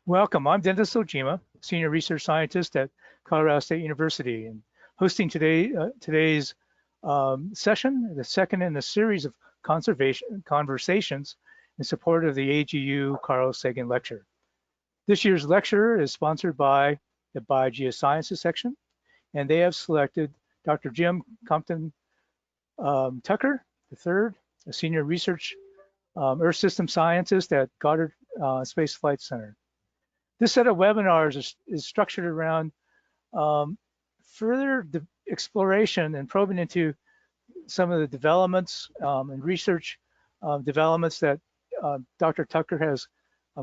Welcome, I'm Dennis Ojima, Senior Research Scientist at Colorado State University, and hosting today's session, the second in a series of conversations in support of the AGU Carl Sagan Lecture. This year's lecture is sponsored by the Biogeosciences section, and they have selected Dr. Jim Compton Tucker III, a Senior Research Earth System Scientist at Goddard Space Flight Center. This set of webinars is structured around further exploration and probing into some of the developments and research developments that Dr. Tucker has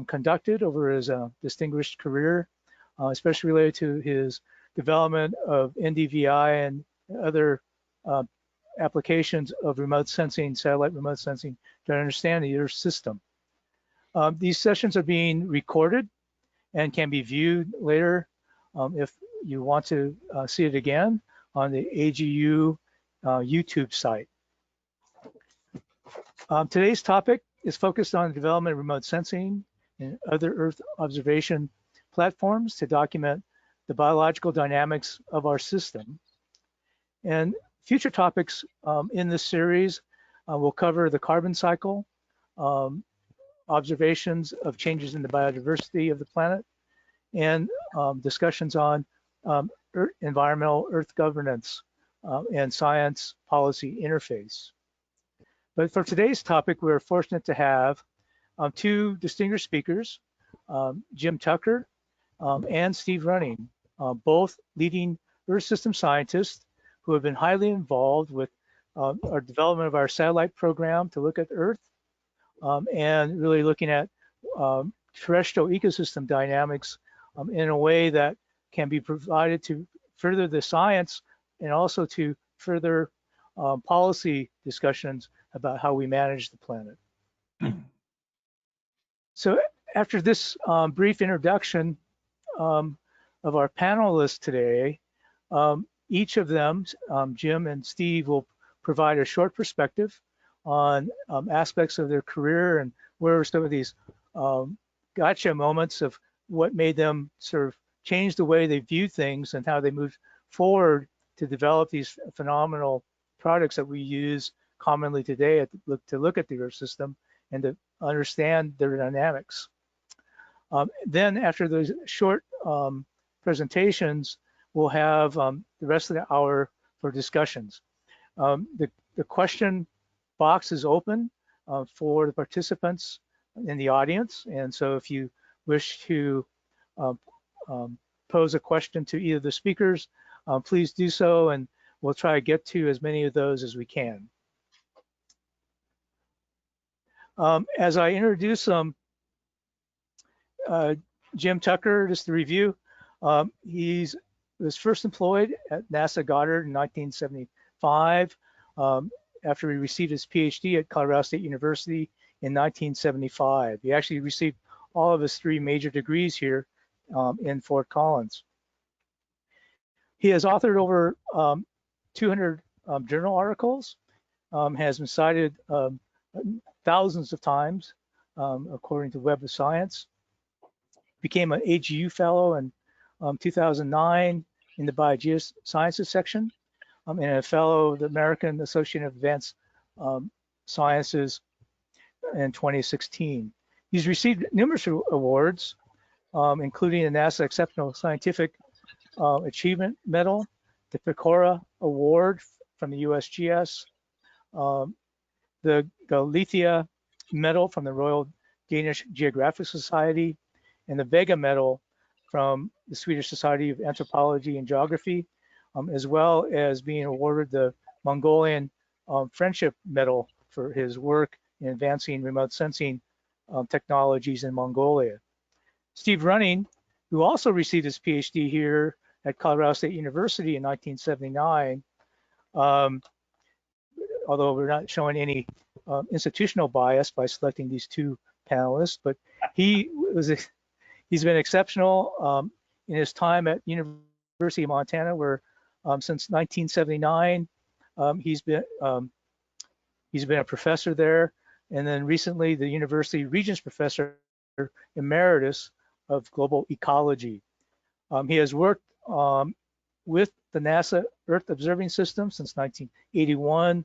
conducted over his distinguished career, especially related to his development of NDVI and other applications of remote sensing, satellite remote sensing, to understand the Earth system. These sessions are being recorded and can be viewed later if you want to see it again on the AGU YouTube site. Today's topic is focused on the development of remote sensing and other Earth observation platforms to document the biological dynamics of our system. And future topics in this series will cover the carbon cycle, observations of changes in the biodiversity of the planet, and discussions on environmental Earth governance and science policy interface. But for today's topic, we're fortunate to have two distinguished speakers, Jim Tucker and Steve Running, both leading Earth system scientists who have been highly involved with our development of our satellite program to look at Earth and really looking at terrestrial ecosystem dynamics in a way that can be provided to further the science and also to further policy discussions about how we manage the planet. So after this brief introduction of our panelists today, each of them, Jim and Steve, will provide a short perspective on aspects of their career and where some of these gotcha moments of what made them sort of change the way they view things and how they moved forward to develop these phenomenal products that we use commonly today to look at the Earth system and to understand their dynamics. Then after those short presentations, we'll have the rest of the hour for discussions. The question box is open for the participants in the audience, and so if you wish to pose a question to either of the speakers, please do so, and we'll try to get to as many of those as we can. As I introduce Jim Tucker, just to review, he was first employed at NASA Goddard in 1975 after he received his PhD at Colorado State University in 1975. He actually received all of his 3 major degrees here in Fort Collins. He has authored over 200 journal articles, has been cited thousands of times, according to Web of Science. Became an AGU fellow in 2009 in the Biogeosciences section, and a fellow of the American Association of Advanced Sciences in 2016. He's received numerous awards, including the NASA Exceptional Scientific Achievement Medal, the Pecora Award from the USGS, the Galicia Medal from the Royal Danish Geographic Society, and the Vega Medal from the Swedish Society of Anthropology and Geography, as well as being awarded the Mongolian Friendship Medal for his work in advancing remote sensing technologies in Mongolia. Steve Running, who also received his PhD here at Colorado State University in 1979, although we're not showing any institutional bias by selecting these 2 panelists, but he's been exceptional in his time at University of Montana, where since 1979 he's been a professor there, and then recently the University Regents Professor Emeritus of global ecology. He has worked with the NASA Earth Observing System since 1981,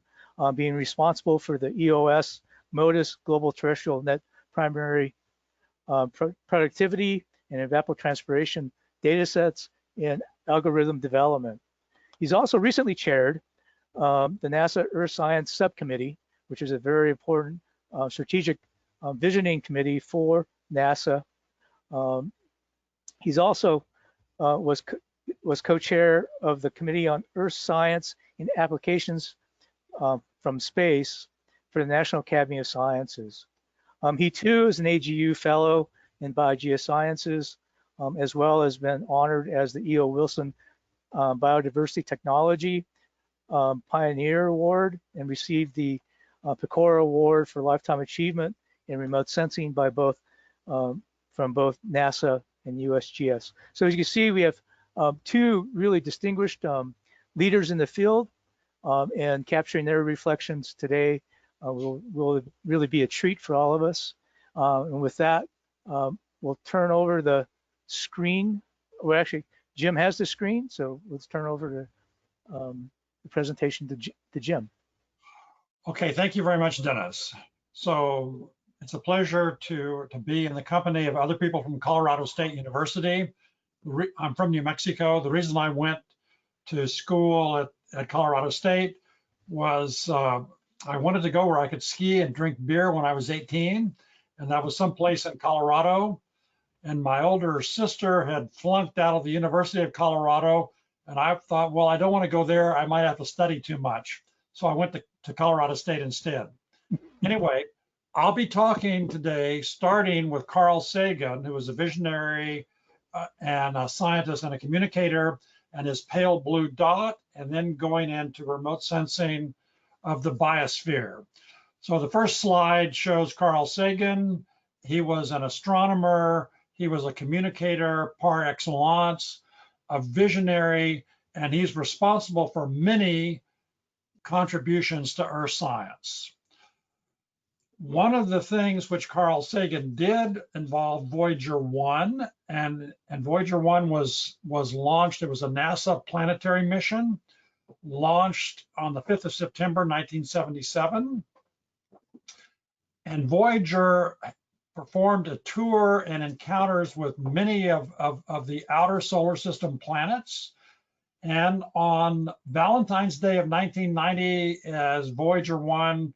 being responsible for the EOS MODIS Global Terrestrial Net Primary Productivity and Evapotranspiration datasets and algorithm development. He's also recently chaired the NASA Earth Science Subcommittee, which is a very important strategic visioning committee for NASA. He's also was co-chair of the Committee on Earth Science and Applications from Space for the National Academy of Sciences. He too is an AGU Fellow in Biogeosciences, as well as been honored as the E.O. Wilson Biodiversity Technology Pioneer Award and received the Pecora Award for Lifetime Achievement in Remote Sensing by from both NASA and USGS. So as you can see, we have two really distinguished leaders in the field, and capturing their reflections today will really be a treat for all of us. And with that, we'll turn over the screen. Well, actually, Jim has the screen, so let's turn over to the presentation to Jim. Okay, thank you very much, Dennis. So it's a pleasure to be in the company of other people from Colorado State University. I'm from New Mexico. The reason I went to school at Colorado State was I wanted to go where I could ski and drink beer when I was 18, and that was someplace in Colorado. And my older sister had flunked out of the University of Colorado, and I thought, well, I don't want to go there. I might have to study too much. So I went to Colorado State instead. Anyway, I'll be talking today, starting with Carl Sagan, who was a visionary and a scientist and a communicator, and his pale blue dot, and then going into remote sensing of the biosphere. So the first slide shows Carl Sagan. He was an astronomer. He was a communicator par excellence, a visionary, and he's responsible for many contributions to Earth science. One of the things which Carl Sagan did involved Voyager 1, and Voyager 1 was launched. It was a NASA Planetary mission, launched on the 5th of September, 1977. And Voyager performed a tour and encounters with many of the outer solar system planets. And on Valentine's Day of 1990, as Voyager 1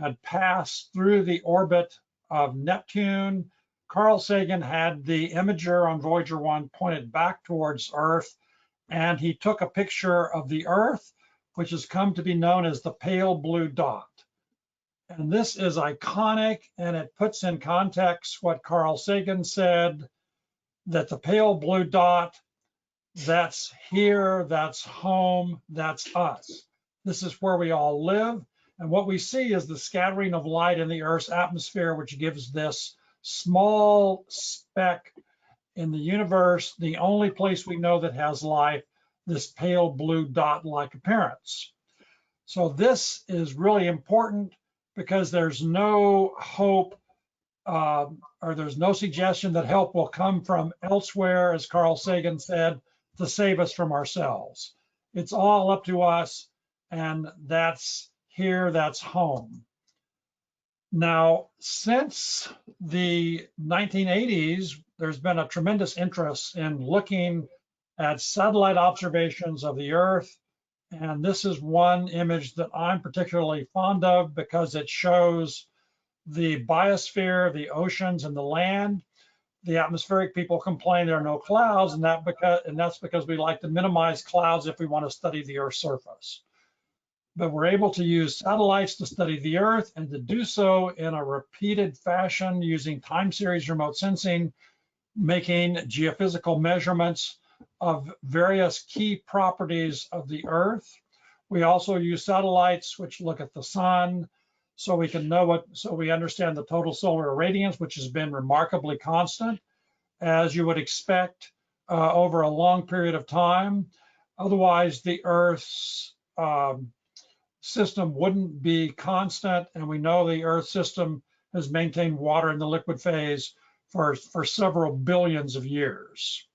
had passed through the orbit of Neptune, Carl Sagan had the imager on Voyager 1 pointed back towards Earth, and he took a picture of the Earth, which has come to be known as the pale blue dot. And this is iconic, and it puts in context what Carl Sagan said, that the pale blue dot, that's here, that's home, that's us. This is where we all live. And what we see is the scattering of light in the Earth's atmosphere, which gives this small speck in the universe, the only place we know that has life, this pale blue dot-like appearance. So this is really important because there's no hope or there's no suggestion that help will come from elsewhere, as Carl Sagan said, to save us from ourselves. It's all up to us, and that's here, that's home. Now, since the 1980s, there's been a tremendous interest in looking at satellite observations of the Earth. And this is one image that I'm particularly fond of because it shows the biosphere, the oceans, and the land. The atmospheric people complain there are no clouds, and that's because we like to minimize clouds if we want to study the Earth's surface. But we're able to use satellites to study the Earth and to do so in a repeated fashion using time series remote sensing, making geophysical measurements of various key properties of the Earth. We also use satellites which look at the sun, so we can know so we understand the total solar irradiance, which has been remarkably constant, as you would expect over a long period of time. Otherwise, the Earth's system wouldn't be constant, and we know the Earth system has maintained water in the liquid phase for several billions of years.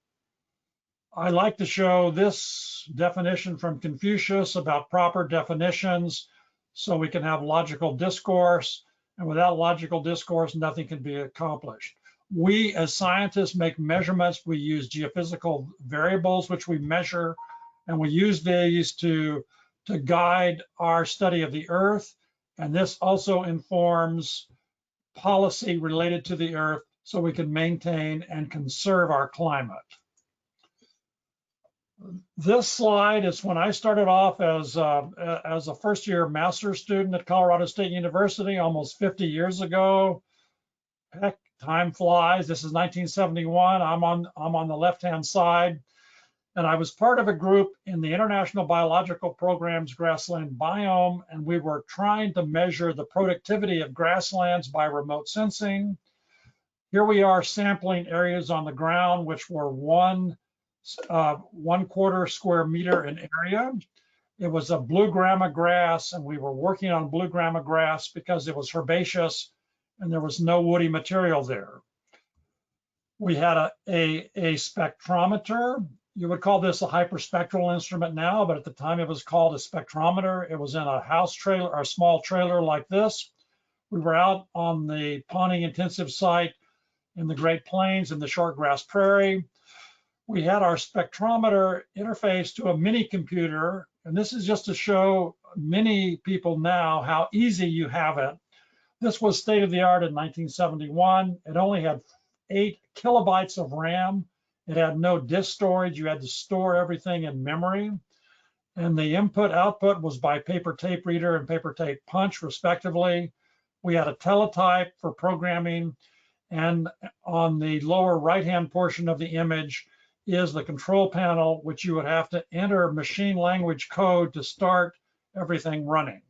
I like to show this definition from Confucius about proper definitions so we can have logical discourse, and without logical discourse, nothing can be accomplished. We as scientists make measurements. We use geophysical variables, which we measure, and we use these to guide our study of the Earth. And this also informs policy related to the Earth so we can maintain and conserve our climate. This slide is when I started off as a first-year master's student at Colorado State University almost 50 years ago. Heck, time flies. This is 1971. I'm on the left-hand side, and I was part of a group in the International Biological Program's grassland biome, and we were trying to measure the productivity of grasslands by remote sensing. Here we are sampling areas on the ground which were 1/4 square meter in area. It was a blue grama grass, and we were working on blue grama grass because it was herbaceous and there was no woody material there. We had a spectrometer. You would call this a hyperspectral instrument now, but at the time it was called a spectrometer. It was in a house trailer, or a small trailer like this. We were out on the Pawnee intensive site in the Great Plains in the shortgrass prairie. We had our spectrometer interfaced to a mini computer, and this is just to show many people now how easy you have it. This was state of the art in 1971. It only had 8 kilobytes of RAM. It had no disk storage. You had to store everything in memory. And the input output was by paper tape reader and paper tape punch, respectively. We had a teletype for programming. And on the lower right-hand portion of the image is the control panel, which you would have to enter machine language code to start everything running.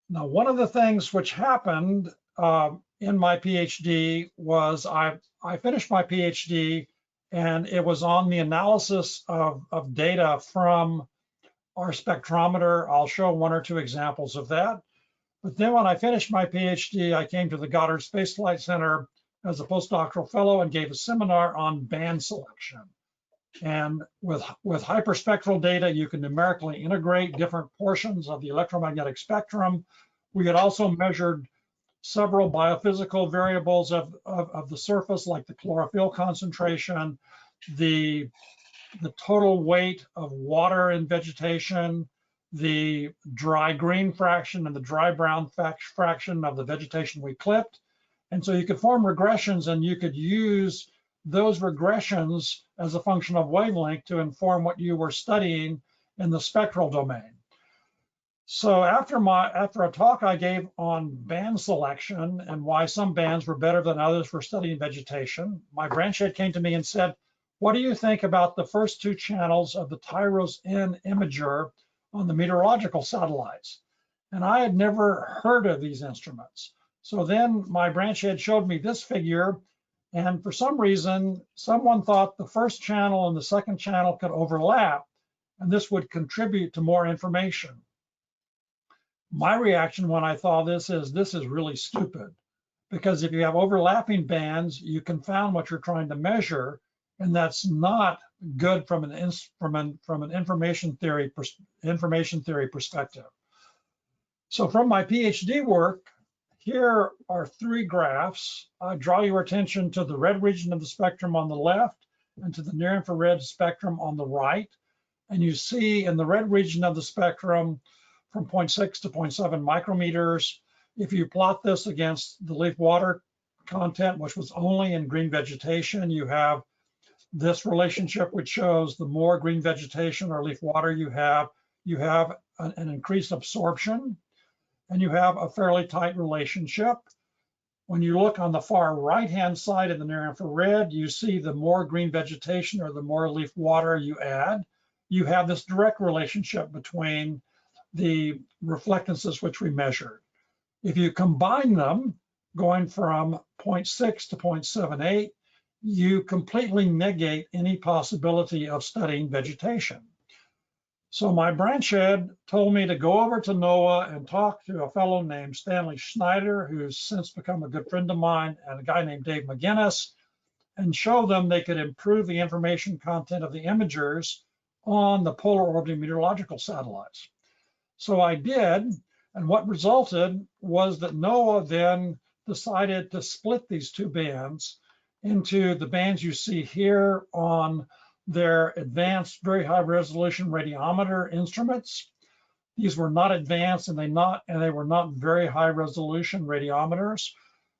Now, one of the things which happened in my PhD was I finished my PhD, and it was on the analysis of data from our spectrometer. I'll show 1 or 2 examples of that. But then when I finished my PhD, I came to the Goddard Space Flight Center as a postdoctoral fellow and gave a seminar on band selection. And with hyperspectral data, you can numerically integrate different portions of the electromagnetic spectrum. We had also measured several biophysical variables of the surface, like the chlorophyll concentration, the total weight of water in vegetation, the dry green fraction and the dry brown fraction of the vegetation we clipped. And so you could form regressions, and you could use those regressions as a function of wavelength to inform what you were studying in the spectral domain. So after a talk I gave on band selection and why some bands were better than others for studying vegetation, my branch head came to me and said, "What do you think about the first 2 channels of the TIROS-N imager on the meteorological satellites?" And I had never heard of these instruments. So then my branch head showed me this figure, and for some reason, someone thought the first channel and the second channel could overlap, and this would contribute to more information. My reaction when I saw this is really stupid, because if you have overlapping bands, you confound what you're trying to measure, and that's not good from an information theory perspective. So from my PhD work, here are 3 graphs. I draw your attention to the red region of the spectrum on the left and to the near infrared spectrum on the right. And you see in the red region of the spectrum from 0.6 to 0.7 micrometers, if you plot this against the leaf water content, which was only in green vegetation, you have this relationship which shows the more green vegetation or leaf water you have an increased absorption, and you have a fairly tight relationship. When you look on the far right-hand side in the near infrared, you see the more green vegetation or the more leaf water you add, you have this direct relationship between the reflectances which we measured. If you combine them, going from 0.6 to 0.78, you completely negate any possibility of studying vegetation. So my branch head told me to go over to NOAA and talk to a fellow named Stanley Schneider, who's since become a good friend of mine, and a guy named Dave McGinnis, and show them they could improve the information content of the imagers on the polar orbiting meteorological satellites. So I did, and what resulted was that NOAA then decided to split these two bands into the bands you see here on their advanced very high resolution radiometer instruments. These were not advanced and they were not very high resolution radiometers,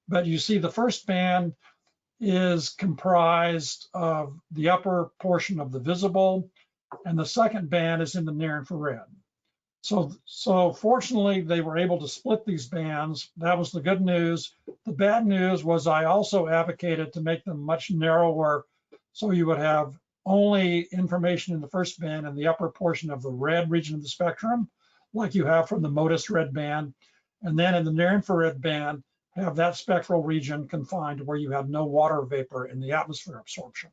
but you see the first band is comprised of the upper portion of the visible, and the second band is in the near infrared. So fortunately, they were able to split these bands. That was the good news. The bad news was I also advocated to make them much narrower, so you would have only information in the first band and the upper portion of the red region of the spectrum, like you have from the MODIS red band. And then in the near infrared band, have that spectral region confined to where you have no water vapor in the atmosphere absorption.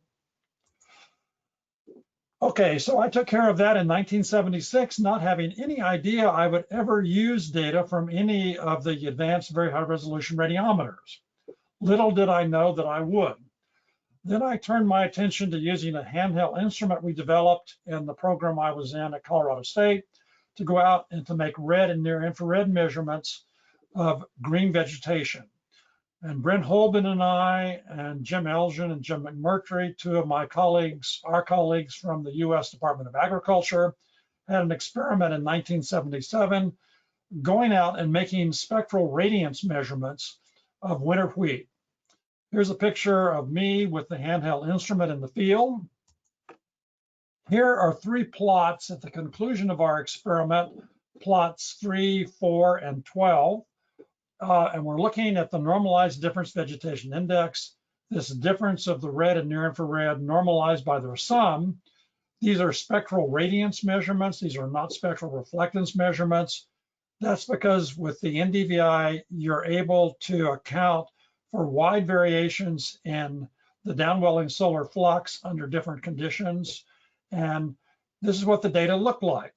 Okay, so I took care of that in 1976, not having any idea I would ever use data from any of the advanced very high resolution radiometers. Little did I know that I would. Then I turned my attention to using a handheld instrument we developed in the program I was in at Colorado State to go out and to make red and near infrared measurements of green vegetation. And Brent Holben and I and Jim Elgin and Jim McMurtry, two of my colleagues, our colleagues from the US Department of Agriculture, had an experiment in 1977 going out and making spectral radiance measurements of winter wheat. Here's a picture of me with the handheld instrument in the field. Here are three plots at the conclusion of our experiment, plots 3, 4, and 12. And we're looking at the normalized difference vegetation index, this difference of the red and near infrared normalized by their sum. These are spectral radiance measurements. These are not spectral reflectance measurements. That's because with the NDVI, you're able to account for wide variations in the downwelling solar flux under different conditions. And this is what the data look like.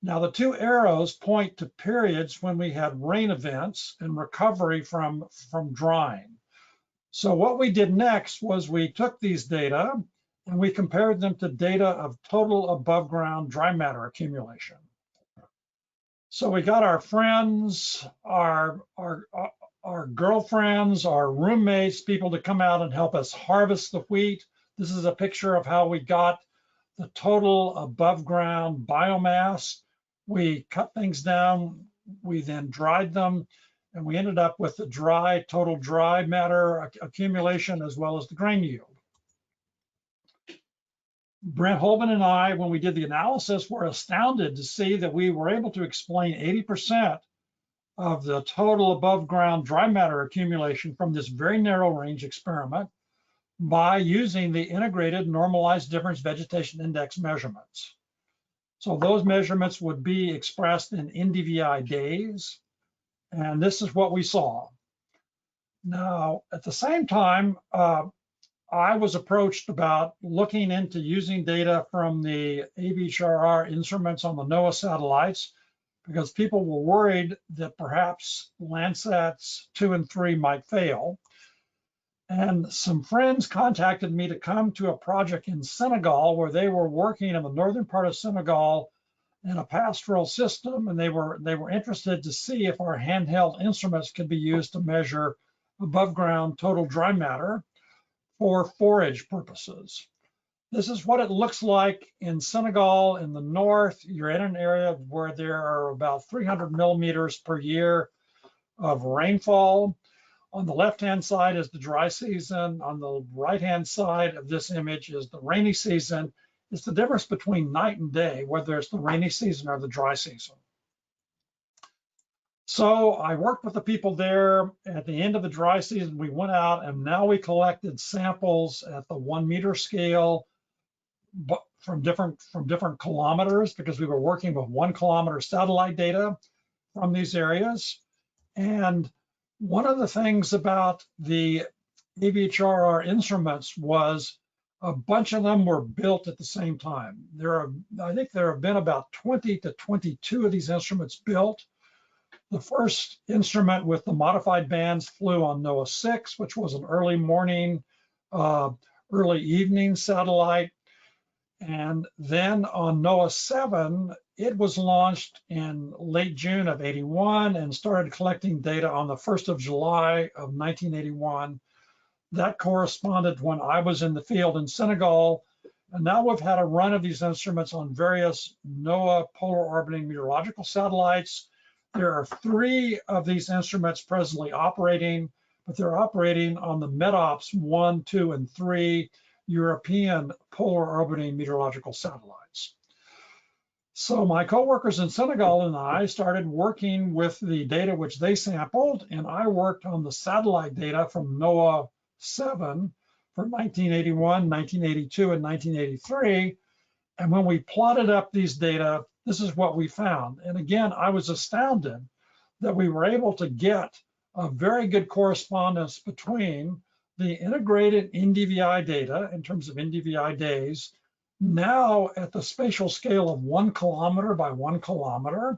Now, the two arrows point to periods when we had rain events and recovery from drying. So what we did next was we took these data and we compared them to data of total above ground dry matter accumulation. So we got our friends, our girlfriends, our roommates, people to come out and help us harvest the wheat. This is a picture of how we got the total above ground biomass. We cut things down, we then dried them, and we ended up with the total dry matter accumulation as well as the grain yield. Brent Holben and I, when we did the analysis, were astounded to see that we were able to explain 80% of the total above ground dry matter accumulation from this very narrow range experiment by using the integrated normalized difference vegetation index measurements. So those measurements would be expressed in NDVI days, and this is what we saw. Now, at the same time, I was approached about looking into using data from the AVHRR instruments on the NOAA satellites because people were worried that perhaps Landsats 2 and 3 might fail. And some friends contacted me to come to a project in Senegal where they were working in the northern part of Senegal in a pastoral system, and they were interested to see if our handheld instruments could be used to measure above ground total dry matter for forage purposes. This is what it looks like in Senegal in the north. You're in an area where there are about 300 millimeters per year of rainfall. On the left-hand side is the dry season. On the right-hand side of this image is the rainy season. It's the difference between night and day, whether it's the rainy season or the dry season. So I worked with the people there. At the end of the dry season, we went out and now we collected samples at the 1 meter scale, but from different kilometers, because we were working with 1 kilometer satellite data from these areas. And one of the things about the AVHRR instruments was A bunch of them were built at the same time. I think there have been about 20 to 22 of these instruments built. The first instrument with the modified bands flew on NOAA 6, which was an early morning, early evening satellite. And then on NOAA 7, it was launched in late June of 81 and started collecting data on the 1st of July of 1981. That corresponded when I was in the field in Senegal. And now we've had a run of these instruments on various NOAA polar orbiting meteorological satellites. There are 3 of these instruments presently operating, but they're operating on the MEDOPS 1, 2, and 3 European polar orbiting meteorological satellites. So my coworkers in Senegal and I started working with the data which they sampled, and I worked on the satellite data from NOAA 7 for 1981, 1982, and 1983. And when we plotted up these data, this is what we found. And again, I was astounded that we were able to get a very good correspondence between the integrated NDVI data in terms of NDVI days, now at the spatial scale of 1 kilometer by 1 kilometer.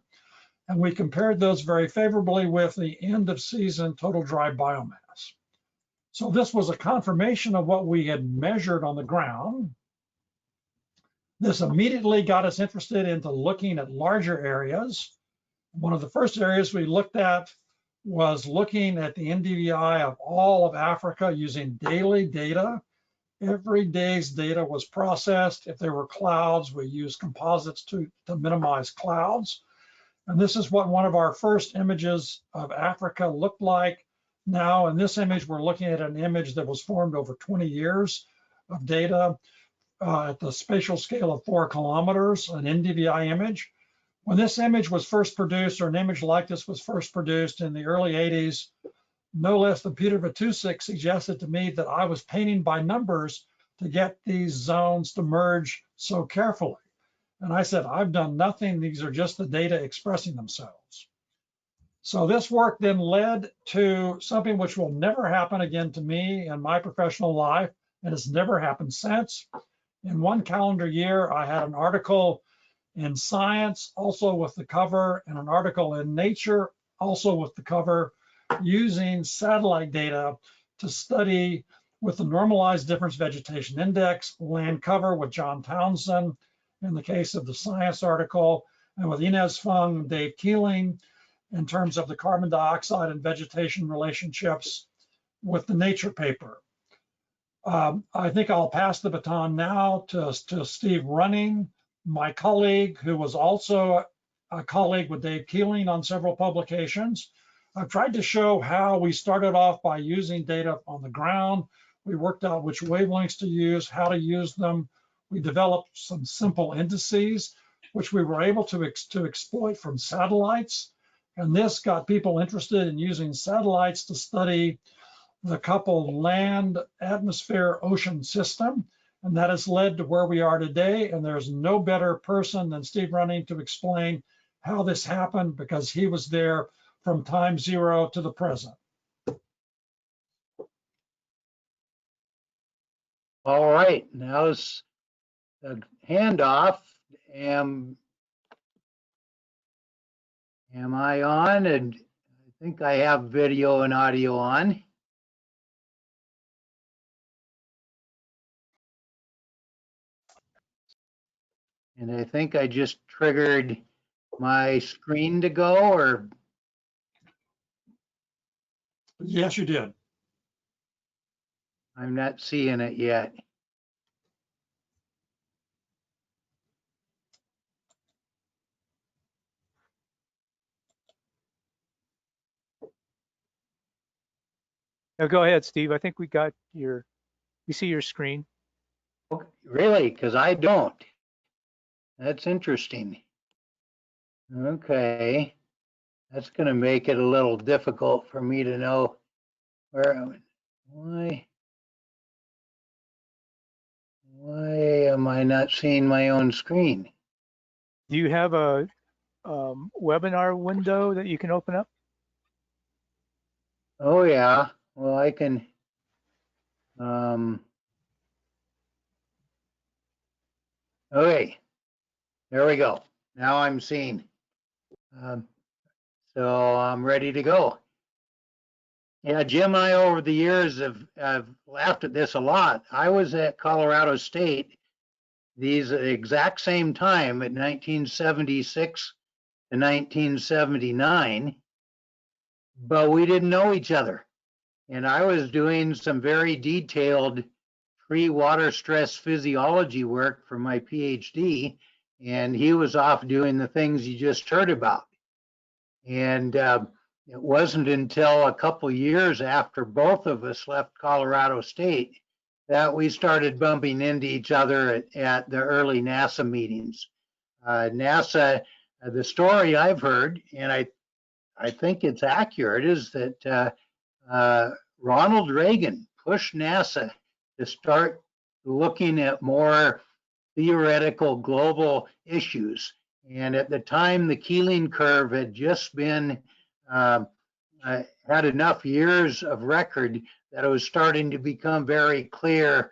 And we compared those very favorably with the end of season total dry biomass. So this was a confirmation of what we had measured on the ground. This immediately got us interested into looking at larger areas. One of the first areas we looked at was looking at the NDVI of all of Africa using daily data. Every day's data was processed. If there were clouds, we used composites to minimize clouds. And this is what one of our first images of Africa looked like. Now, in this image, we're looking at an image that was formed over 20 years of data at the spatial scale of 4 kilometers, an NDVI image. When this image was first produced, or an image like this was first produced in the early 80s, no less than Peter Vitousek suggested to me that I was painting by numbers to get these zones to merge so carefully. And I said, I've done nothing. These are just the data expressing themselves. So this work then led to something which will never happen again to me in my professional life, and it's never happened since. In 1 calendar year, I had an article in Science, also with the cover, and an article in Nature, also with the cover, using satellite data to study with the normalized difference vegetation index, land cover with John Townsend, in the case of the Science article, and with Inez Fung and Dave Keeling, in terms of the carbon dioxide and vegetation relationships with the Nature paper. I think I'll pass the baton now to Steve Running, my colleague, who was also a colleague with Dave Keeling on several publications. I've tried to show how we started off by using data on the ground. We worked out which wavelengths to use, how to use them. We developed some simple indices, which we were able to exploit from satellites. And this got people interested in using satellites to study the coupled land, atmosphere, ocean system. And that has led to where we are today. And there's no better person than Steve Running to explain how this happened, because he was there from time 0 to the present. All right, now's the handoff. Am I on? And I think I have video and audio on. And I think I just triggered my screen to go, or? Yes, you did. I'm not seeing it yet. Now go ahead, Steve. I think we see your screen. Okay, really? Because I don't. That's interesting. Okay. That's going to make it a little difficult for me to know why am I not seeing my own screen? Do you have a webinar window that you can open up? Oh yeah. Well, I can. Okay, there we go. Now I'm seeing. So I'm ready to go. Yeah, Jim and I over the years have laughed at this a lot. I was at Colorado State these exact same time at 1976 to 1979, but we didn't know each other. And I was doing some very detailed pre-water stress physiology work for my PhD, and he was off doing the things you just heard about. And it wasn't until a couple years after both of us left Colorado State that we started bumping into each other at the early NASA meetings. NASA, the story I've heard, and I think it's accurate, is that Ronald Reagan pushed NASA to start looking at more theoretical global issues. And at the time, the Keeling curve had just been, had enough years of record that it was starting to become very clear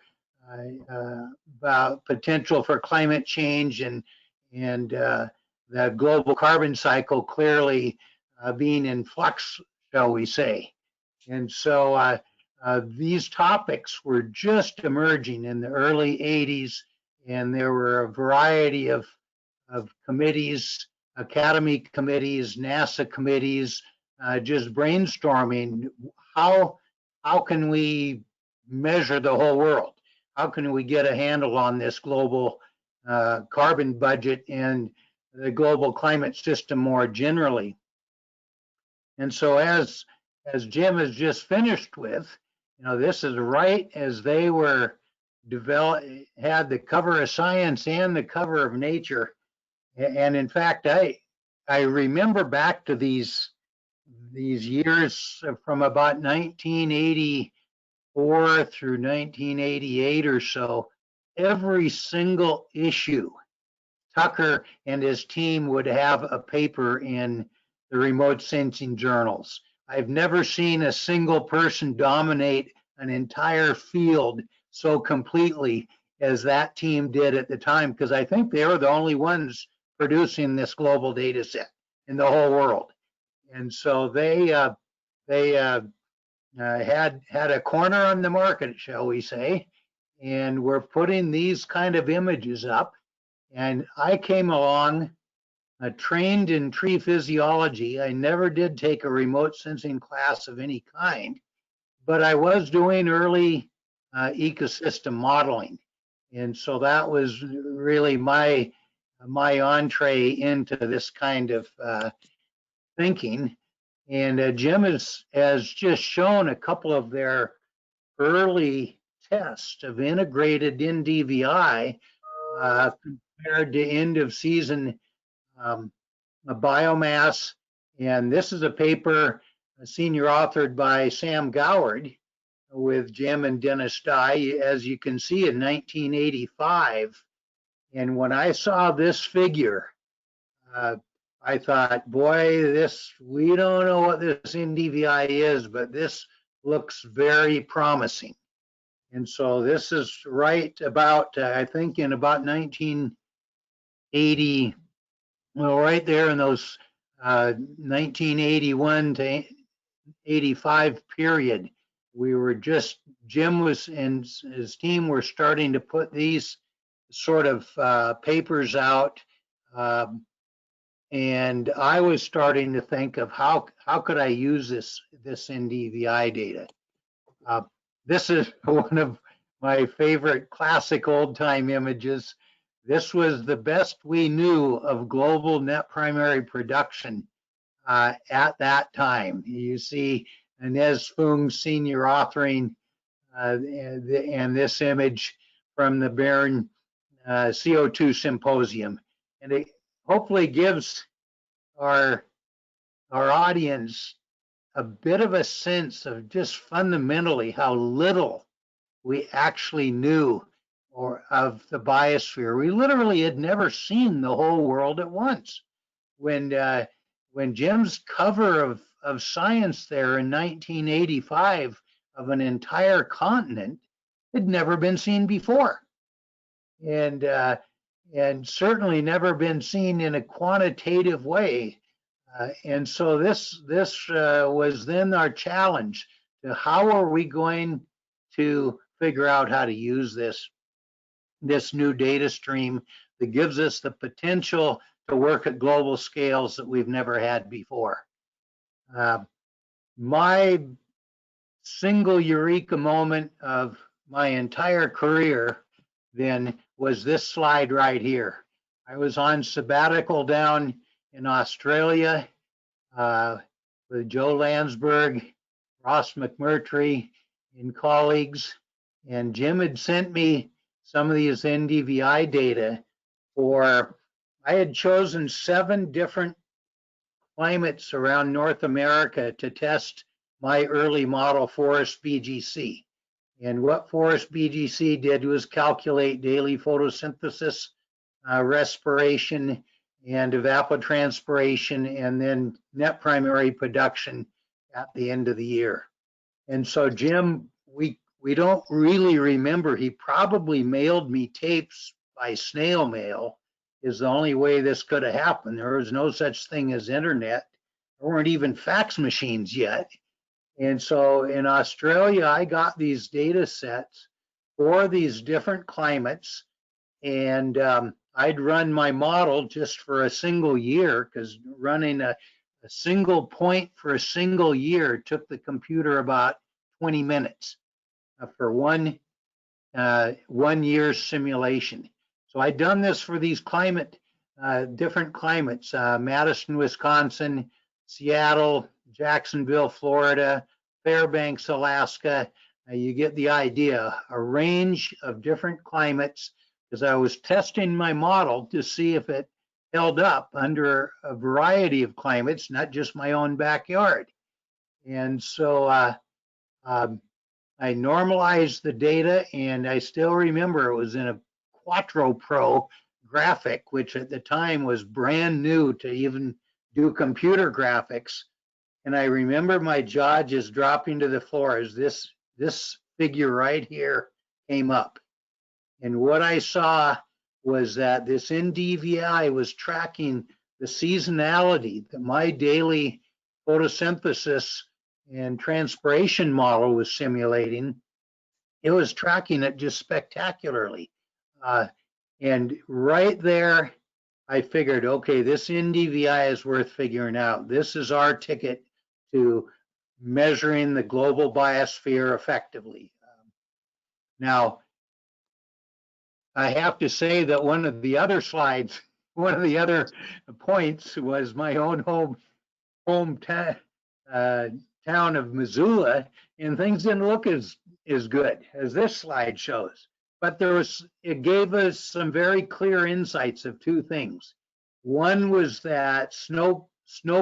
about potential for climate change and the global carbon cycle clearly being in flux, shall we say. And so these topics were just emerging in the early 80s, and there were a variety of committees, academy committees, NASA committees, just brainstorming how can we measure the whole world? How can we get a handle on this global carbon budget and the global climate system more generally? And so as Jim has just finished with, this is right as they were had the cover of Science and the cover of Nature. And in fact, I remember back to these years from about 1984 through 1988 or so. Every single issue, Tucker and his team would have a paper in the remote sensing journals. I've never seen a single person dominate an entire field so completely as that team did at the time, because I think they were the only ones producing this global data set in the whole world. And so they had a corner on the market, shall we say, and were putting these kind of images up. And I came along, trained in tree physiology. I never did take a remote sensing class of any kind, but I was doing early ecosystem modeling. And so that was really my entree into this kind of thinking. And Jim has just shown a couple of their early tests of integrated NDVI compared to end of season biomass. And this is a paper senior authored by Sam Goward with Jim and Dennis Dye, as you can see, in 1985. And when I saw this figure, I thought, boy, we don't know what this NDVI is, but this looks very promising. And so this is right about, I think in about 1980, well, right there in those 1981 to 85 period, Jim and his team were starting to put these sort of papers out. And I was starting to think of how could I use this NDVI data. This is one of my favorite classic old time images. This was the best we knew of global net primary production at that time. You see Inez Fung senior authoring and this image from the Bern CO2 symposium. And it hopefully gives our audience a bit of a sense of just fundamentally how little we actually knew of the biosphere. We literally had never seen the whole world at once. When Jim's cover of Science there in 1985 of an entire continent had never been seen before. And and certainly never been seen in a quantitative way. And so this was then our challenge to how are we going to figure out how to use this new data stream that gives us the potential to work at global scales that we've never had before. My single eureka moment of my entire career then was this slide right here. I was on sabbatical down in Australia with Joe Landsberg, Ross McMurtry, and colleagues, and Jim had sent me some of these NDVI data for, I had chosen 7 different climates around North America to test my early model Forest BGC. And what Forest BGC did was calculate daily photosynthesis, respiration, and evapotranspiration, and then net primary production at the end of the year. And so Jim, we don't really remember, he probably mailed me tapes by snail mail, is the only way this could have happened. There was no such thing as internet. There weren't even fax machines yet. And so in Australia, I got these data sets for these different climates, and I'd run my model just for a single year, because running a single point for a single year took the computer about 20 minutes for one year's simulation. So I'd done this for these different climates, Madison, Wisconsin, Seattle, Jacksonville, Florida, Fairbanks, Alaska. You get the idea, a range of different climates, because I was testing my model to see if it held up under a variety of climates, not just my own backyard. And so I normalized the data, and I still remember it was in a Quattro Pro graphic, which at the time was brand new to even do computer graphics. And I remember my jaw just dropping to the floor as this figure right here came up. And what I saw was that this NDVI was tracking the seasonality that my daily photosynthesis and transpiration model was simulating. It was tracking it just spectacularly. And right there, I figured, okay, this NDVI is worth figuring out. This is our ticket to measuring the global biosphere effectively. Now, I have to say that one of the other slides, one of the other points was my own hometown town of Missoula, and things didn't look as good as this slide shows. But it gave us some very clear insights of 2 things. One was that snow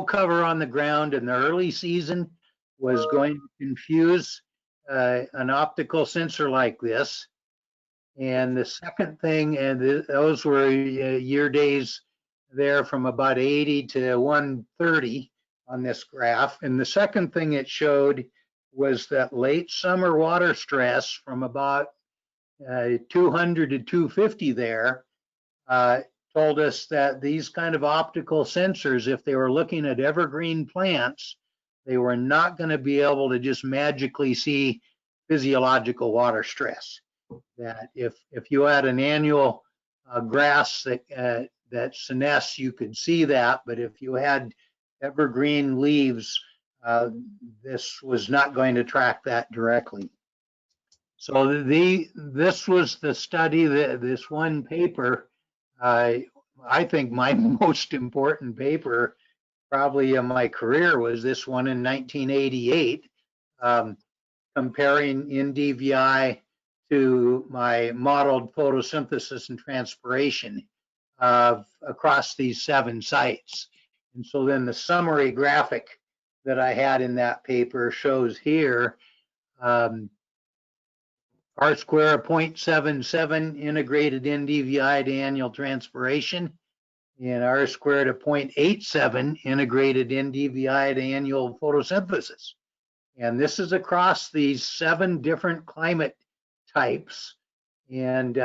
cover on the ground in the early season was going to confuse an optical sensor like this. And the second thing, and those were year days there from about 80 to 130 on this graph. And the second thing it showed was that late summer water stress from about 200 to 250 there told us that these kind of optical sensors, if they were looking at evergreen plants, they were not going to be able to just magically see physiological water stress. That if you had an annual grass that senesced, you could see that, but if you had evergreen leaves, this was not going to track that directly. So this was the study, this one paper, I think my most important paper probably in my career was this one in 1988, comparing NDVI to my modeled photosynthesis and transpiration across these 7 sites. And so then the summary graphic that I had in that paper shows here R-square of 0.77 integrated NDVI to annual transpiration, and R-squared of 0.87 integrated NDVI to annual photosynthesis. And this is across these 7 different climate types. And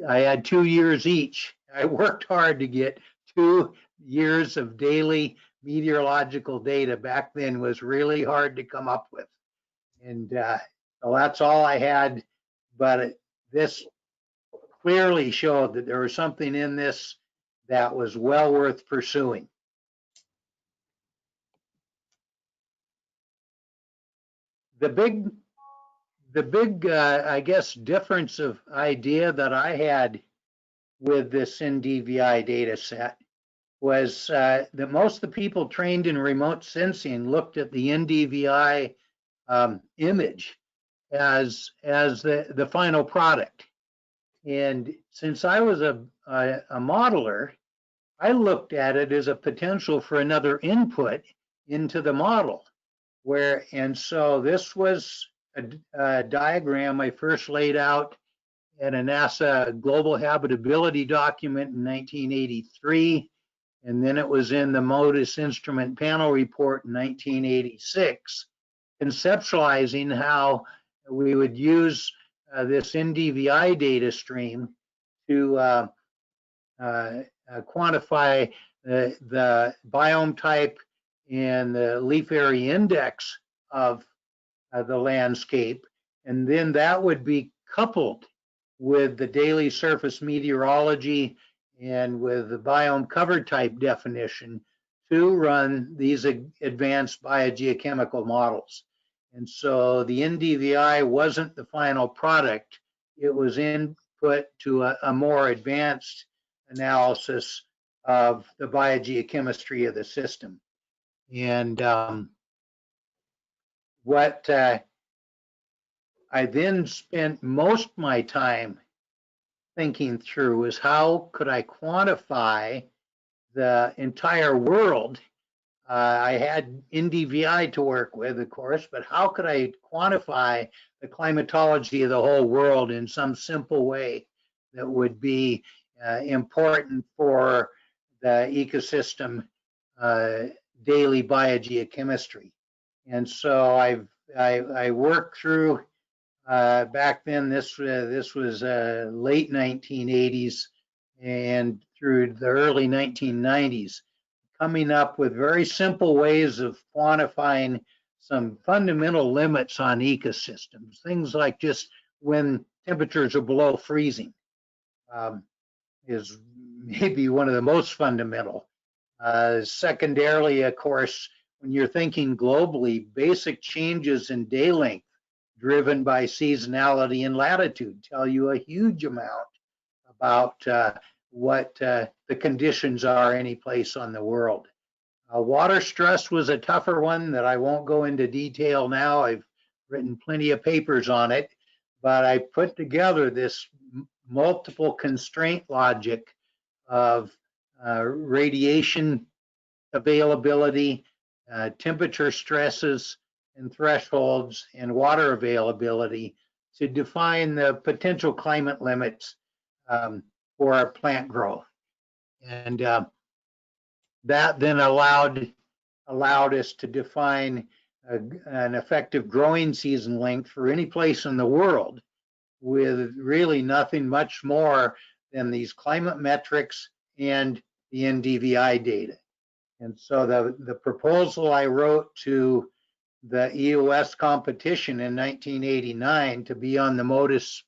I had 2 years each. I worked hard to get 2 years of daily meteorological data. Back then was really hard to come up with. And so that's all I had. But this clearly showed that there was something in this that was well worth pursuing. The big, I guess, difference of idea that I had with this NDVI data set was that most of the people trained in remote sensing looked at the NDVI image as the final product. And since I was a modeler, I looked at it as a potential for another input into the model. And so this was a diagram I first laid out in a NASA Global Habitability document in 1983. And then it was in the MODIS Instrument Panel Report in 1986, conceptualizing how we would use this NDVI data stream to quantify the biome type and the leaf area index of the landscape. And then that would be coupled with the daily surface meteorology and with the biome cover type definition to run these advanced biogeochemical models. And so the NDVI wasn't the final product. It was input to a more advanced analysis of the biogeochemistry of the system. And what I then spent most of my time thinking through is how could I quantify the entire world. I had NDVI to work with, of course, but how could I quantify the climatology of the whole world in some simple way that would be important for the ecosystem daily biogeochemistry? And so I worked through back then. This was late 1980s and through the early 1990s, coming up with very simple ways of quantifying some fundamental limits on ecosystems. Things like just when temperatures are below freezing is maybe one of the most fundamental. Secondarily, of course, when you're thinking globally, basic changes in day length driven by seasonality and latitude tell you a huge amount about what the conditions are any place on the world. Water stress was a tougher one that I won't go into detail now. I've written plenty of papers on it, but I put together this multiple constraint logic of radiation availability, temperature stresses and thresholds, and water availability to define the potential climate limits for our plant growth. And that then allowed us to define an effective growing season length for any place in the world with really nothing much more than these climate metrics and the NDVI data. And so the proposal I wrote to the EOS competition in 1989 to be on the MODIS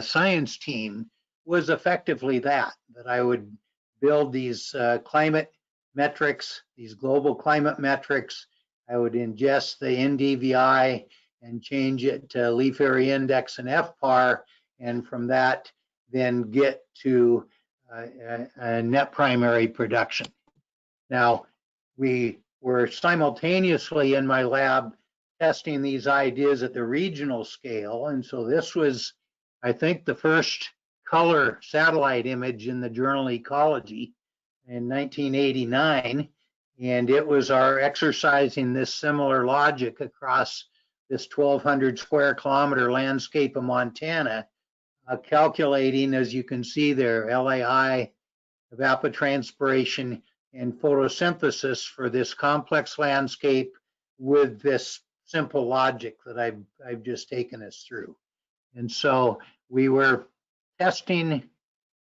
science team was effectively that I would build these climate metrics, these global climate metrics. I would ingest the NDVI and change it to leaf area index and FPAR, and from that then get to a net primary production. Now, we were simultaneously in my lab testing these ideas at the regional scale, and so this was, I think, the first color satellite image in the journal Ecology in 1989, and it was our exercising this similar logic across this 1,200 square kilometer landscape of Montana, calculating, as you can see there, LAI, evapotranspiration, and photosynthesis for this complex landscape with this simple logic that I've just taken us through. And so we were testing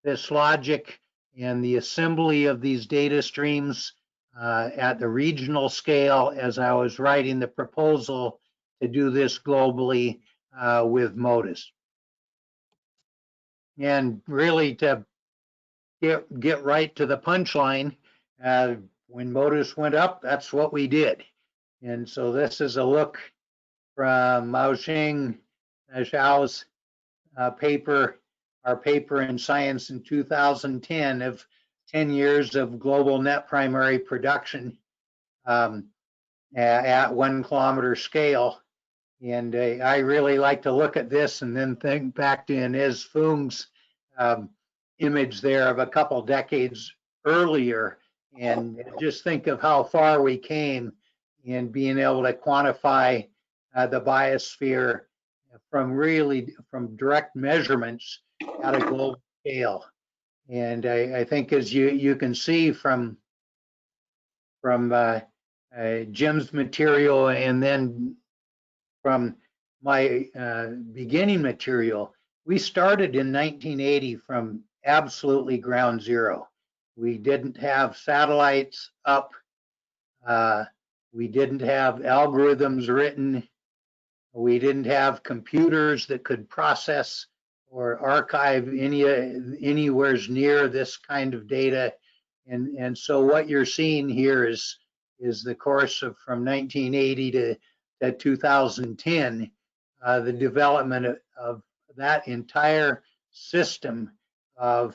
this logic and the assembly of these data streams at the regional scale as I was writing the proposal to do this globally with MODIS. And really to get right to the punchline, when MODIS went up, that's what we did. And so this is a look from Maoxing Zhao's paper, our paper in Science in 2010 of 10 years of global net primary production at 1 kilometer scale. And I really like to look at this and then think back to Inez Fung's image there of a couple decades earlier, and just think of how far we came in being able to quantify the biosphere from direct measurements at a global scale. And I think as you can see from Jim's material and then from my beginning material, we started in 1980 from absolutely ground zero. We didn't have satellites up. We didn't have algorithms written. We didn't have computers that could process or archive anywhere near this kind of data. And so what you're seeing here is the course of from 1980 to 2010, the development of that entire system of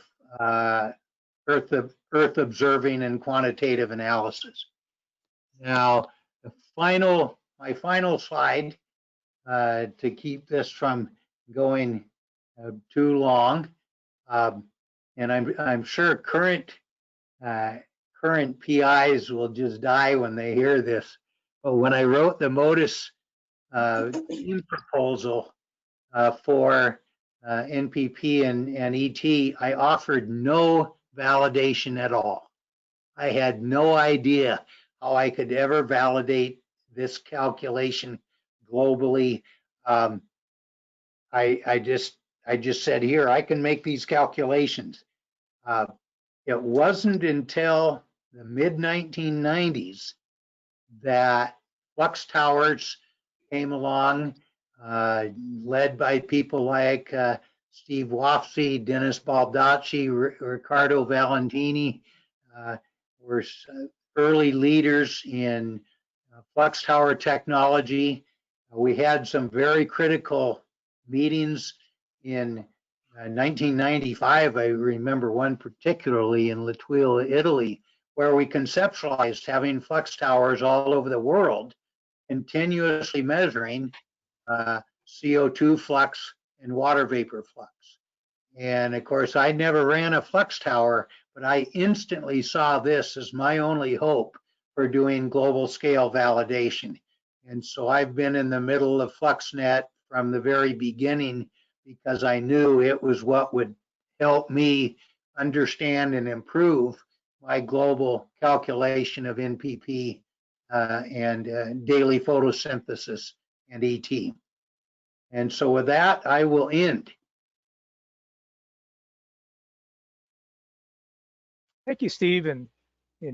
Earth observing and quantitative analysis. Now, my final slide to keep this from going too long, and I'm sure current PIs will just die when they hear this. But when I wrote the MODIS team proposal for NPP and ET, I offered no validation at all. I had no idea how I could ever validate this calculation globally. I just said, here, I can make these calculations. It wasn't until the mid-1990s that flux towers came along, led by people like Steve Wofsy, Dennis Baldacci, Riccardo Valentini, were early leaders in flux tower technology. We had some very critical meetings in 1995. I remember one particularly in L'Aquila, Italy, where we conceptualized having flux towers all over the world, continuously measuring CO2 flux and water vapor flux. And of course, I never ran a flux tower, but I instantly saw this as my only hope for doing global scale validation. And so I've been in the middle of FluxNet from the very beginning because I knew it was what would help me understand and improve my global calculation of NPP and daily photosynthesis and ET. And so with that, I will end. Thank you, Steve and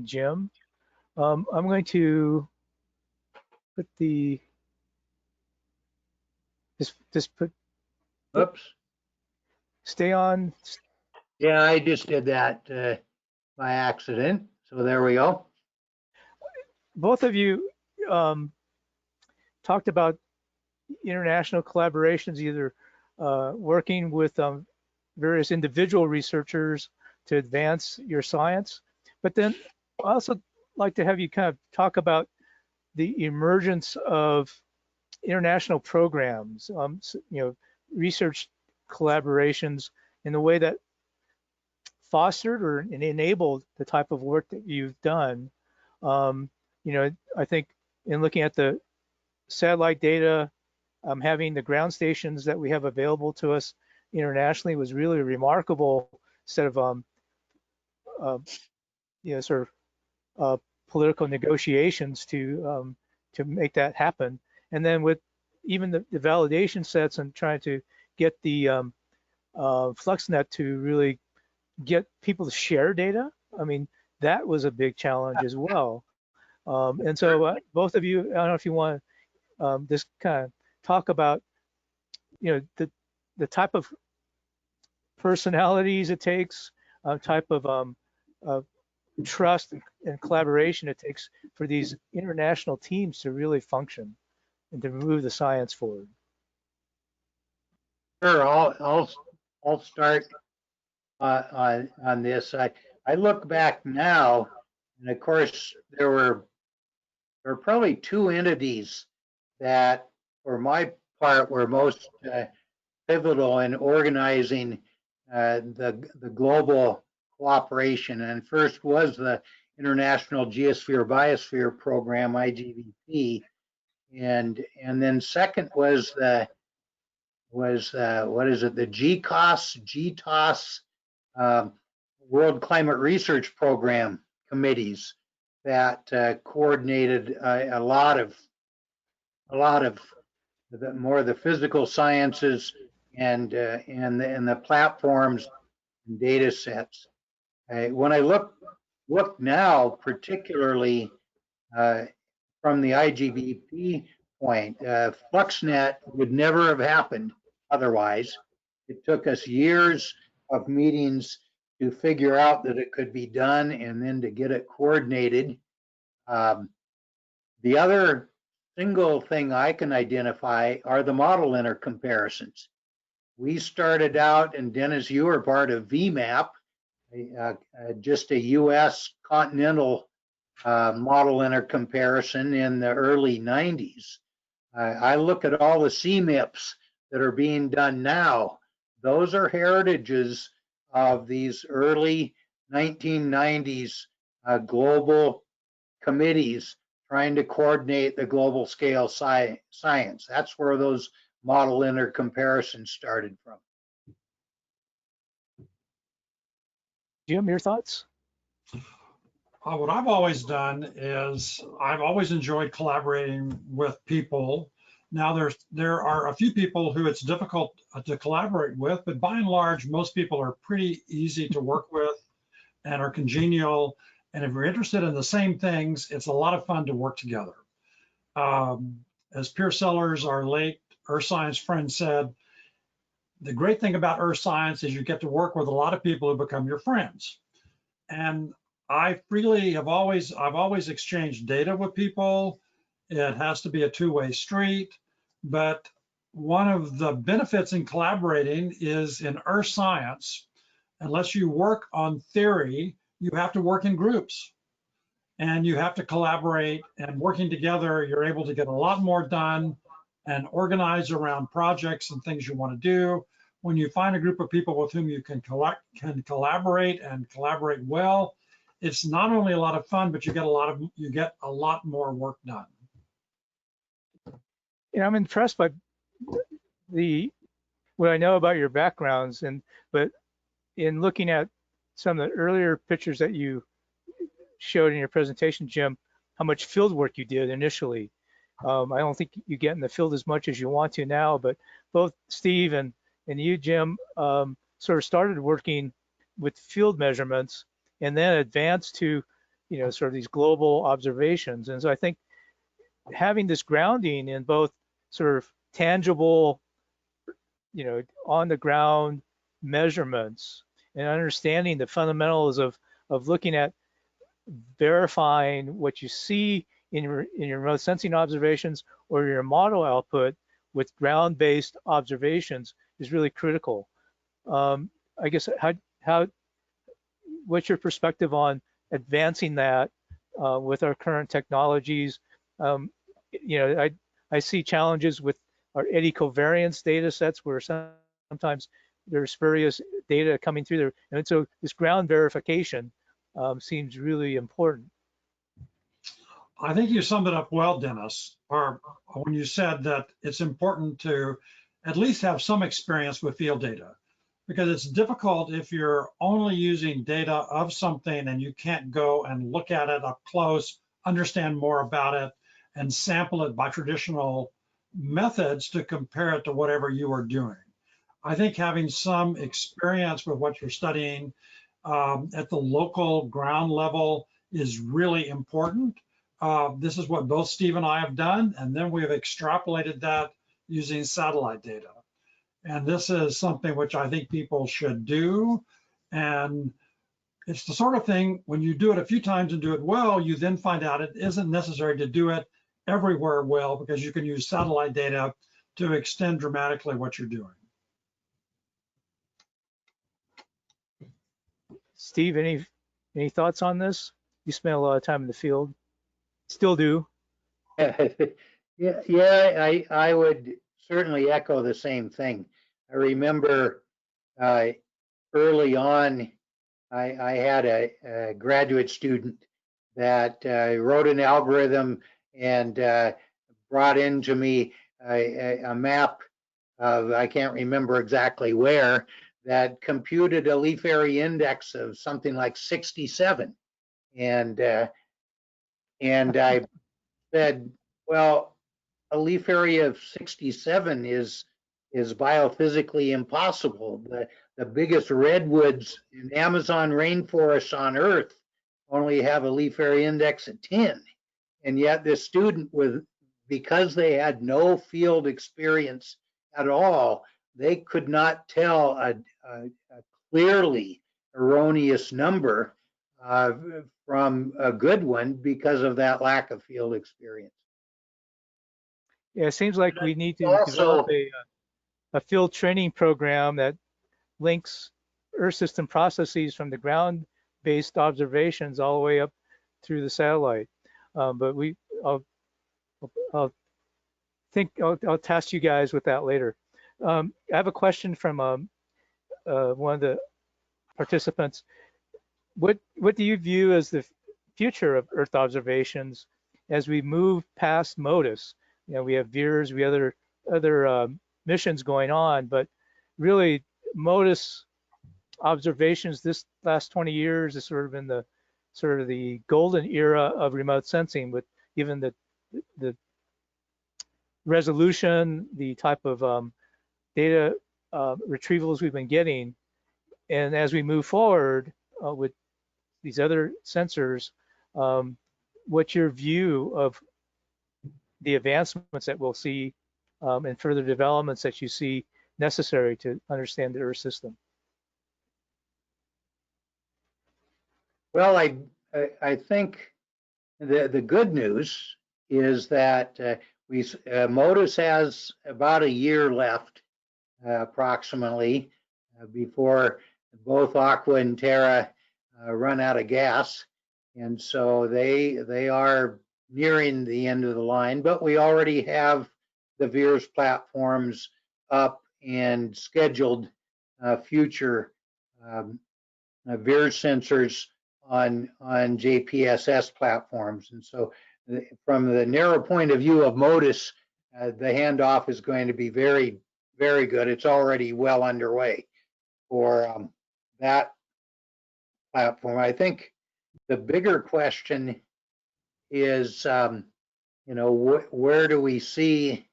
Jim. I'm going to put the just put. Oops. Stay on. Yeah, I just did that by accident. So there we go. Both of you talked about international collaborations, either working with various individual researchers to advance your science, but then I also like to have you kind of talk about the emergence of international programs, research collaborations in the way that fostered or enabled the type of work that you've done. I think in looking at the satellite data, having the ground stations that we have available to us internationally was really a remarkable set of political negotiations to make that happen. And then with even the validation sets and trying to get the FluxNet to really get people to share data. I mean, that was a big challenge as well. And so both of you, I don't know if you want to just kind of talk about, the type of personalities it takes, type of trust and collaboration it takes for these international teams to really function and to move the science forward. Sure, I'll start on this. I look back now, and of course there were probably two entities that, for my part, were most pivotal in organizing the global cooperation. And first was the International Geosphere Biosphere Program, IGBP, and then second was what is it, the GTOS World Climate Research Program committees that coordinated a lot of more of the physical sciences and the platforms and data sets. When I look now, particularly from the IGBP point, FluxNet would never have happened otherwise. It took us years of meetings to figure out that it could be done and then to get it coordinated. The other single thing I can identify are the model intercomparisons. We started out, and Dennis, you were part of VMAP, just a US continental model intercomparison in the early 90s. I look at all the CMIPs that are being done now. Those are heritages of these early 1990s global committees trying to coordinate the global scale science. That's where those model intercomparisons started from. Jim, your thoughts? What I've always done is I've always enjoyed collaborating with people. Now there are a few people who it's difficult to collaborate with, but by and large, most people are pretty easy to work with and are congenial. And if you're interested in the same things, it's a lot of fun to work together. As Pierre Sellers, our late earth science friend, said, the great thing about earth science is you get to work with a lot of people who become your friends. And I freely I've always exchanged data with people. It has to be a two-way street. But one of the benefits in collaborating is in earth science, unless you work on theory, you have to work in groups and you have to collaborate, and working together, you're able to get a lot more done and organize around projects and things you want to do. When you find a group of people with whom you can collaborate and collaborate well, it's not only a lot of fun, but you get a lot more work done. I'm impressed by what I know about your backgrounds, but in looking at some of the earlier pictures that you showed in your presentation, Jim, how much field work you did initially. I don't think you get in the field as much as you want to now, but both Steve and you, Jim, sort of started working with field measurements and then advanced to, sort of these global observations. And so I think having this grounding in both sort of tangible, on the ground measurements and understanding the fundamentals of looking at verifying what you see in your remote sensing observations or your model output with ground-based observations is really critical. I guess what's your perspective on advancing that with our current technologies? I see challenges with our eddy covariance data sets where sometimes there's spurious data coming through there, and so this ground verification seems really important. I think you summed it up well, Dennis, or when you said that it's important to at least have some experience with field data, because it's difficult if you're only using data of something and you can't go and look at it up close, understand more about it, and sample it by traditional methods to compare it to whatever you are doing. I think having some experience with what you're studying at the local ground level is really important. This is what both Steve and I have done, and then we have extrapolated that using satellite data. And this is something which I think people should do. And it's the sort of thing, when you do it a few times and do it well, you then find out it isn't necessary to do it everywhere well, because you can use satellite data to extend dramatically what you're doing. Steve, any thoughts on this? You spent a lot of time in the field. Still do. Yeah, I would certainly echo the same thing. I remember early on, I had a graduate student that wrote an algorithm and brought into me a map of, I can't remember exactly where, that computed a leaf area index of something like 67. And I said, well, a leaf area of 67 is biophysically impossible. The biggest redwoods in Amazon rainforests on Earth only have a leaf area index of 10. And yet this student, because they had no field experience at all, they could not tell a clearly erroneous number from a good one because of that lack of field experience. Yeah, it seems like we need to Also, develop a field training program that links Earth system processes from the ground-based observations all the way up through the satellite. But I'll task you guys with that later. I have a question from one of the participants. What do you view as the future of Earth observations as we move past MODIS? You know, we have VIIRS, we have other missions going on, but really MODIS observations this last 20 years has sort of been the golden era of remote sensing, with given the resolution, the type of data retrievals we've been getting. And as we move forward with these other sensors, what's your view of the advancements that we'll see and further developments that you see necessary to understand the Earth system? Well, I think the good news is that MODIS has about a year left, approximately, before both Aqua and Terra run out of gas, and so they are nearing the end of the line. But we already have the VIIRS platforms up and scheduled future VIIRS sensors on JPSS platforms. And so from the narrow point of view of MODIS, the handoff is going to be very, very good. It's already well underway for that platform. I think the bigger question is, you know, where do we see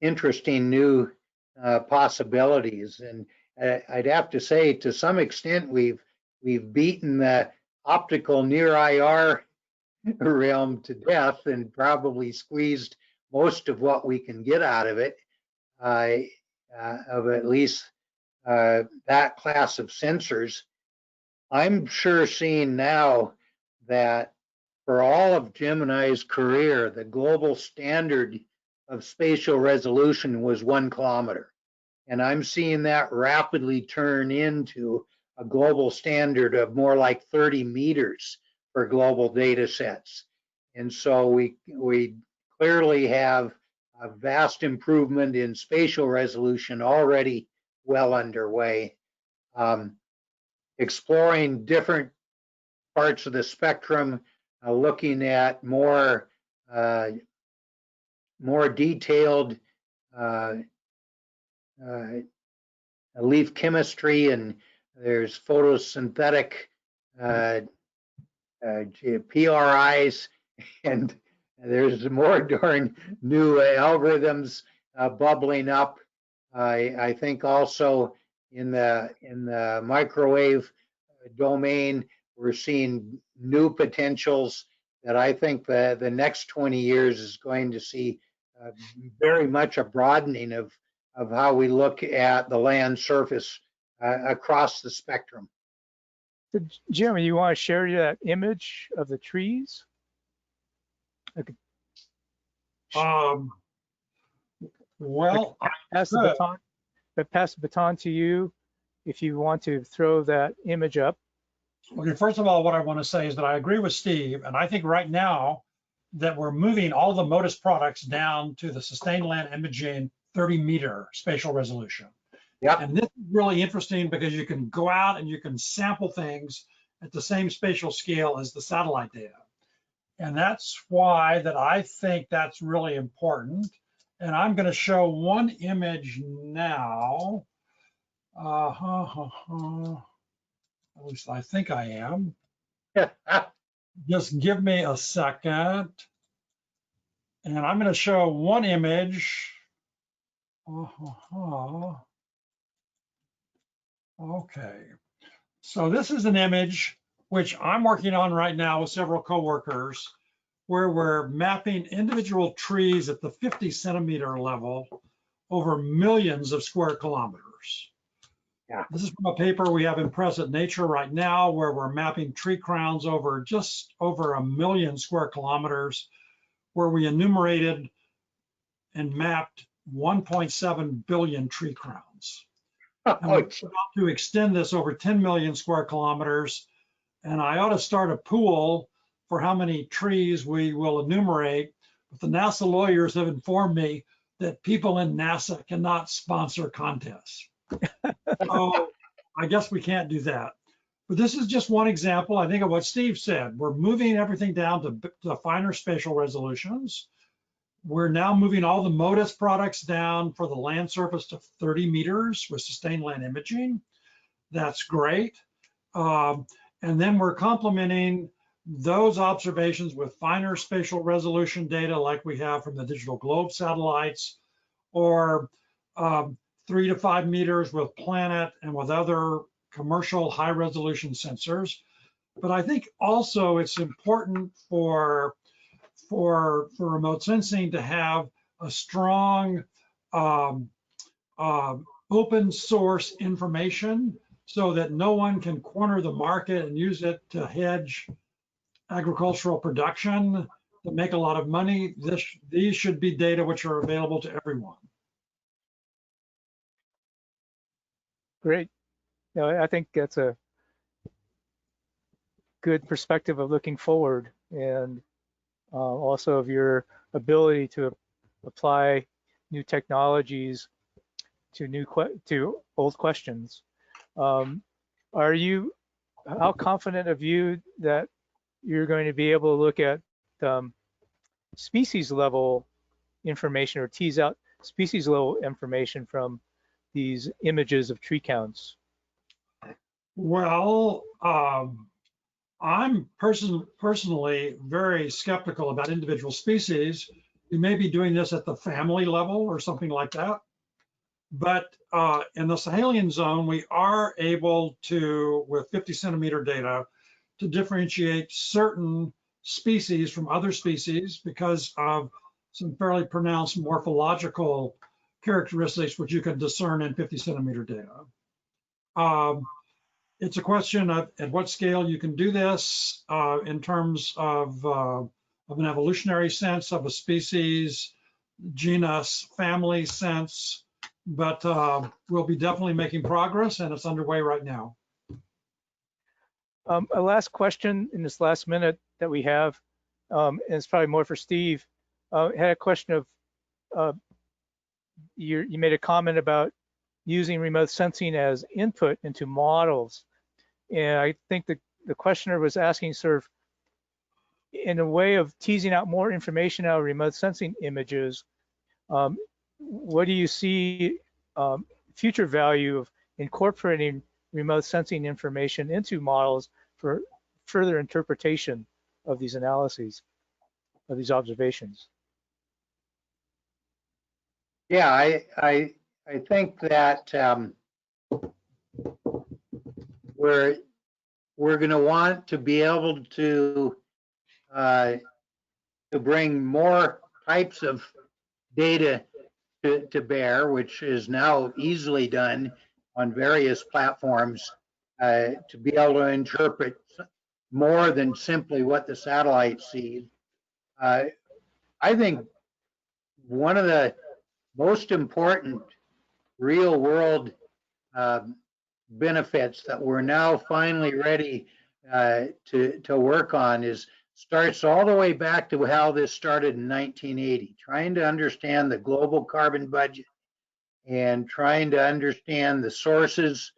interesting new possibilities? And I'd have to say, to some extent, we've beaten the optical near IR realm to death and probably squeezed most of what we can get out of it, of at least that class of sensors. I'm sure seeing now that for all of Gemini's career, the global standard of spatial resolution was 1 kilometer. And I'm seeing that rapidly turn into a global standard of more like 30 meters for global data sets. And so we clearly have a vast improvement in spatial resolution already well underway. Exploring different parts of the spectrum, looking at more detailed leaf chemistry, and there's photosynthetic PRIs, and there's more darn new algorithms bubbling up I think also in the microwave domain, we're seeing new potentials that I think the next 20 years is going to see very much a broadening of how we look at the land surface across the spectrum. So, Jim, you want to share that image of the trees? Okay. Well, pass the baton to you if you want to throw that image up. okay, first of all, what I want to say is that I agree with Steve, and I think right now that we're moving all the MODIS products down to the sustained land imaging 30-meter spatial resolution. Yep. And this is really interesting because you can go out and you can sample things at the same spatial scale as the satellite data. And that's why that I think that's really important. And I'm going to show one image now. At least I think I am. Just give me a second. And I'm going to show one image. Okay. So this is an image which I'm working on right now with several coworkers, where we're mapping individual trees at the 50-centimeter level over millions of square kilometers. Yeah. This is from a paper we have in press at Nature right now, where we're mapping tree crowns over just over 1 million square kilometers, where we enumerated and mapped 1.7 billion tree crowns. And we're about to extend this over 10 million square kilometers. And I ought to start a pool for how many trees we will enumerate. But the NASA lawyers have informed me that people in NASA cannot sponsor contests. So I guess we can't do that. But this is just one example, I think, of what Steve said. We're moving everything down to finer spatial resolutions. We're now moving all the MODIS products down for the land surface to 30 meters with sustained land imaging. That's great. And then we're complementing those observations with finer spatial resolution data like we have from the digital globe satellites, or 3 to 5 meters with Planet and with other commercial high resolution sensors. But I think also it's important for remote sensing to have a strong open source information so that no one can corner the market and use it to hedge agricultural production to make a lot of money. These should be data which are available to everyone. Great. No, I think that's a good perspective of looking forward, and also of your ability to apply new technologies to old questions. How confident of you that you're going to be able to look at species level information or tease out species level information from these images of tree counts? Well, I'm personally very skeptical about individual species. You may be doing this at the family level or something like that. But in the Sahelian zone, we are able to, with 50-centimeter data, to differentiate certain species from other species because of some fairly pronounced morphological characteristics which you can discern in 50-centimeter data. It's a question of at what scale you can do this in terms of an evolutionary sense of a species, genus, family sense, but we'll be definitely making progress, and it's underway right now. A last question in this last minute that we have, and it's probably more for Steve. Had a question of, you made a comment about using remote sensing as input into models. And I think the questioner was asking sort of in a way of teasing out more information out of remote sensing images. What do you see future value of incorporating remote sensing information into models for further interpretation of these analyses, of these observations? Yeah, I think that we're going to want to be able to bring more types of data to bear, which is now easily done on various platforms, to be able to interpret more than simply what the satellite sees. I think one of the most important real world benefits that we're now finally ready to work on starts all the way back to how this started in 1980, trying to understand the global carbon budget and trying to understand the sources,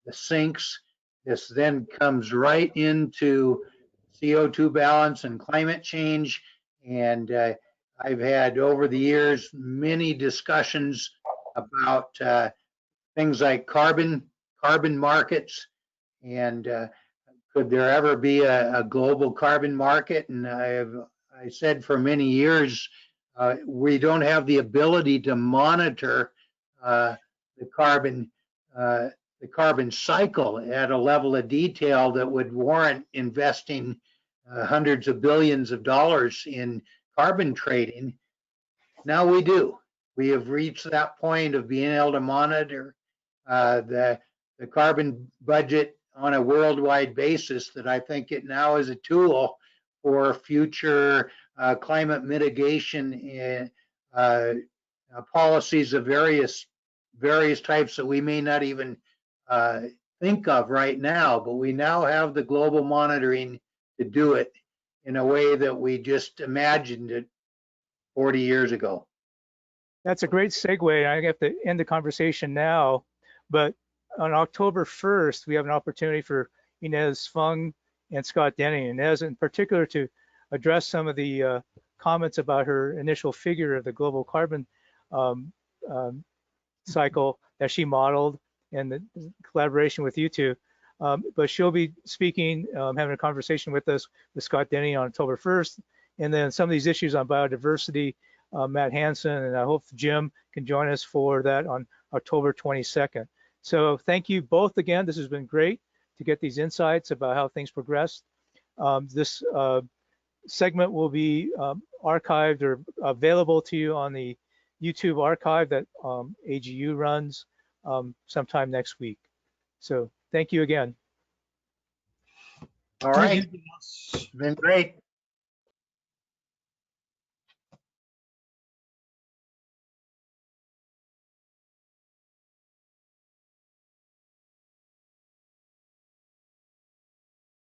the sinks. This then comes right into CO2 balance and climate change. And I've had over the years many discussions about things like carbon markets, and could there ever be a global carbon market? And I said for many years, we don't have the ability to monitor the carbon cycle at a level of detail that would warrant investing hundreds of billions of dollars in carbon trading. Now we do. We have reached that point of being able to monitor the carbon budget on a worldwide basis, that I think it now is a tool for future climate mitigation policies of various types that we may not even think of right now, but we now have the global monitoring to do it in a way that we just imagined it 40 years ago. That's a great segue. I have to end the conversation now, but on October 1st, we have an opportunity for Inez Fung and Scott Denny. Inez in particular to address some of the comments about her initial figure of the global carbon cycle that she modeled and the collaboration with you two. But she'll be speaking, having a conversation with us with Scott Denny on October 1st. And then some of these issues on biodiversity, Matt Hansen, and I hope Jim can join us for that on October 22nd. So thank you both again. This has been great to get these insights about how things progressed. This segment will be archived or available to you on the YouTube archive that AGU runs sometime next week. So thank you again. All right, been great.